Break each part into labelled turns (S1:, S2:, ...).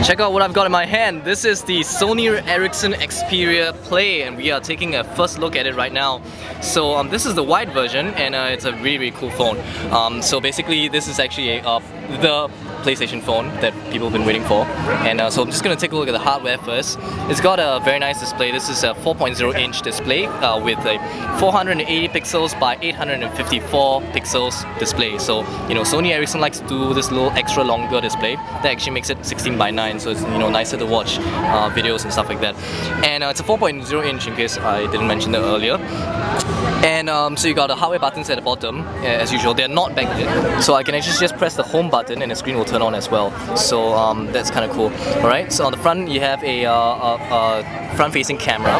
S1: Check out what I've got in my hand. This is the Sony Ericsson Xperia Play, and we are taking a first look at it right now. So this is the white version, and it's a really cool phone. So basically this is actually the PlayStation phone that people have been waiting for. And so I'm just going to take a look at the hardware first. It's got a very nice display. This is a 4.0 inch display with a 480 pixels by 854 pixels display. So Sony Ericsson likes to do this little extra longer display that actually makes it 16 by 9, so it's nicer to watch videos and stuff like that. And it's a 4.0 inch in case I didn't mention that earlier. And so you got the hardware buttons at the bottom, as usual. They're not backlit, so I can actually just press the home button and the screen will turn on as well. So that's kind of cool. Alright, so on the front you have a front-facing camera.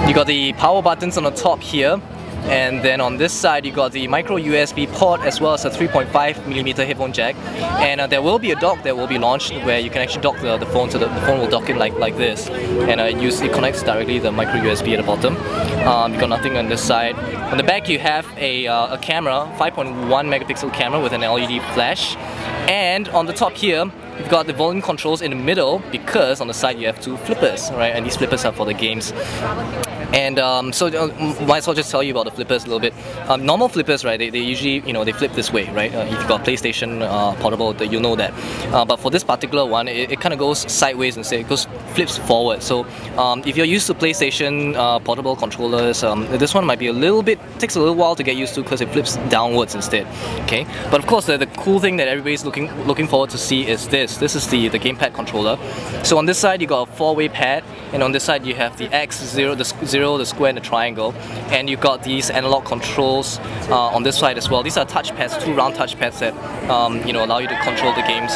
S1: You got the power buttons on the top here. And then on this side you got the micro USB port as well as a 3.5mm headphone jack. And there will be a dock that will be launched where you can actually dock the phone, so the phone will dock in like this. And it connects directly to the micro USB at the bottom. You got nothing on this side. On the back you have a camera, 5.1 megapixel camera with an LED flash. And on the top here you've got the volume controls in the middle because on the side you have two flippers, right? And these flippers are for the games. And so might as well just tell you about the flippers a little bit. Normal flippers, right? They usually they flip this way, right? If you've got PlayStation Portable, you'll know that. But for this particular one, it kind of goes sideways instead. It flips forward. So if you're used to PlayStation Portable controllers, this one might be takes a little while to get used to because it flips downwards instead. Okay. But of course, the cool thing that everybody's looking forward to see is this. This is the gamepad controller. So on this side you got a 4-way pad, and on this side you have the X, the square and the triangle, and you've got these analog controls on this side as well. These are touchpads, two round touchpads that allow you to control the games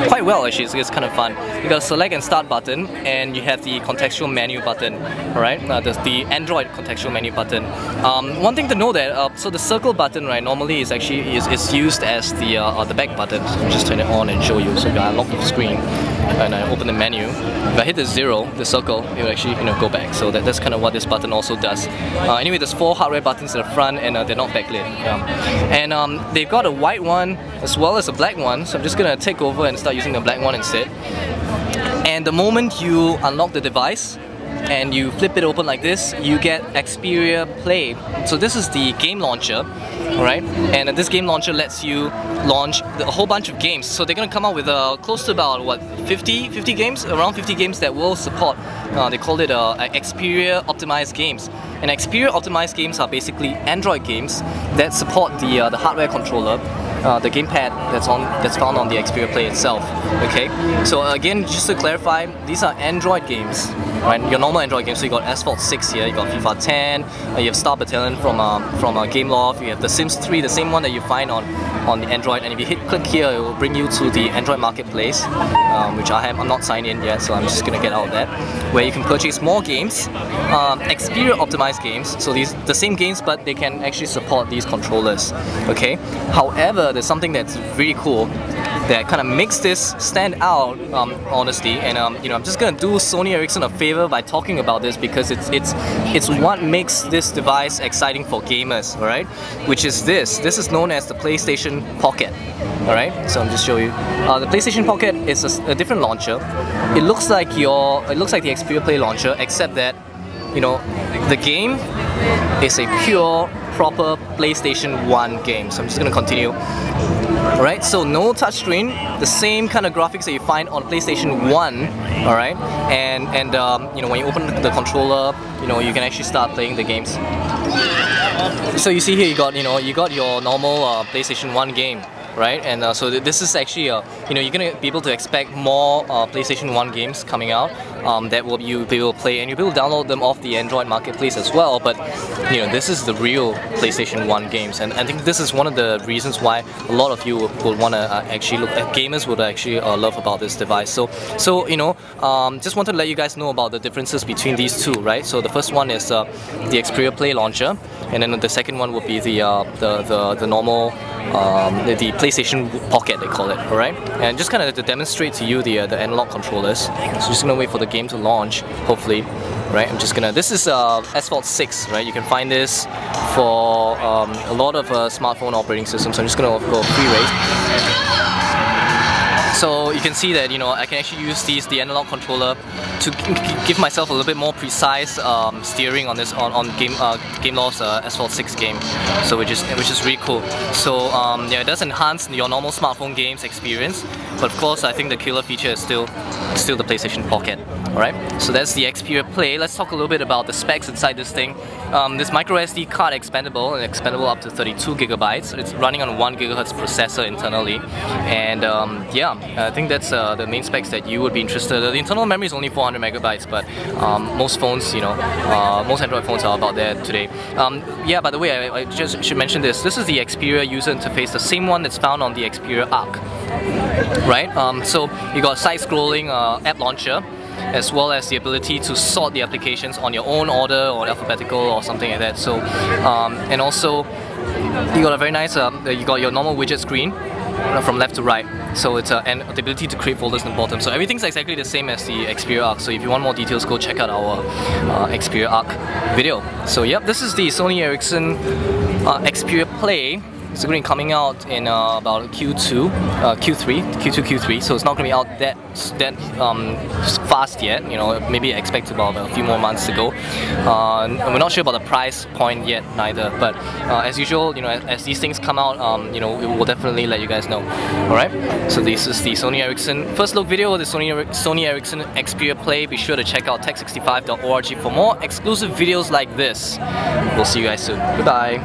S1: quite well actually. It's kind of fun. You got a select and start button, and you have the contextual menu button. Alright, the Android contextual menu button. One thing to know that so the circle button, right, normally is actually is used as the back button. So just turn it on and show you. So if I unlock the screen and I open the menu, if I hit the 0, the circle, it will actually go back. So that's kind of what this button also does. Anyway, there's 4 hardware buttons at the front, and they're not backlit. And they've got a white one as well as a black one. So I'm just gonna take over and start using the black one instead. And the moment you unlock the device and you flip it open like this, you get Xperia Play. So this is the game launcher, alright? And this game launcher lets you launch a whole bunch of games. So they're gonna come out with close to about what, 50 games? Around 50 games that will support. They called it Xperia optimized games. And Xperia optimized games are basically Android games that support the hardware controller, the gamepad that's found on the Xperia Play itself. Okay, so again, just to clarify, these are Android games, right? Your normal Android games. So you got Asphalt 6 here, you got FIFA 10, you have Star Battalion from Gameloft, you have The Sims 3, the same one that you find on the Android. And if you click here, it will bring you to the Android marketplace, which I'm not signed in yet, so I'm just gonna get out of that, where you can purchase more games, Xperia optimized games. So the same games, but they can actually support these controllers. Okay. However, there's something that's really cool that kind of makes this stand out, honestly. And I'm just gonna do Sony Ericsson a favor by talking about this because it's what makes this device exciting for gamers, alright? Which is this. This is known as the PlayStation Pocket. Alright, so I'm just show you. The PlayStation Pocket is a different launcher. It looks like the Xperia Play launcher, except that the game is a pure, proper PlayStation 1 game. So I'm just gonna continue. Alright, so no touchscreen, the same kind of graphics that you find on PlayStation 1, alright? And when you open the controller, you can actually start playing the games. So you see here you got your normal PlayStation 1 game, right? And so this is actually you're gonna be able to expect more PlayStation 1 games coming out that you'll be able to play, and you'll be able to download them off the Android marketplace as well. But this is the real PlayStation 1 games, and I think this is one of the reasons why a lot of you would want to actually look at, gamers would actually love about this device. So just wanted to let you guys know about the differences between these two, right? So the first one is the Xperia Play launcher, and then the second one would be the normal the PlayStation Pocket, they call it, alright? And just kind of to demonstrate to you the analog controllers. So just gonna wait for the game to launch, hopefully. Right, this is Asphalt 6, right? You can find this for a lot of smartphone operating systems. So I'm just gonna go free rate. So you can see that I can actually use the analog controller to give myself a little bit more precise steering on this on Gamelaw's Asphalt 6 game, so which is really cool. So yeah, it does enhance your normal smartphone games experience, but of course I think the killer feature is still the PlayStation Pocket. Alright, so that's the Xperia Play. Let's talk a little bit about the specs inside this thing. This micro SD card expandable, and expandable up to 32 gigabytes. It's running on a 1 GHz processor internally, and yeah, I think that's the main specs that you would be interested in. The internal memory is only 400 megabytes, but most phones, most Android phones are about there today. Yeah, by the way, I just should mention this. This is the Xperia user interface, the same one that's found on the Xperia Arc, right? So you got side-scrolling app launcher, as well as the ability to sort the applications on your own order or alphabetical or something like that. So, and also you got a very nice, you got your normal widget screen from left to right. So it's and the ability to create folders in the bottom. So everything's exactly the same as the Xperia Arc. So if you want more details, go check out our Xperia Arc video. So yep, this is the Sony Ericsson Xperia Play. It's going to be coming out in about Q3, so it's not going to be out that fast yet. Maybe expect about a few more months to go. And we're not sure about the price point yet neither. But as usual, as these things come out, we will definitely let you guys know. All right. So this is the Sony Ericsson first look video of the Sony Ericsson Xperia Play. Be sure to check out tech65.org for more exclusive videos like this. We'll see you guys soon. Goodbye.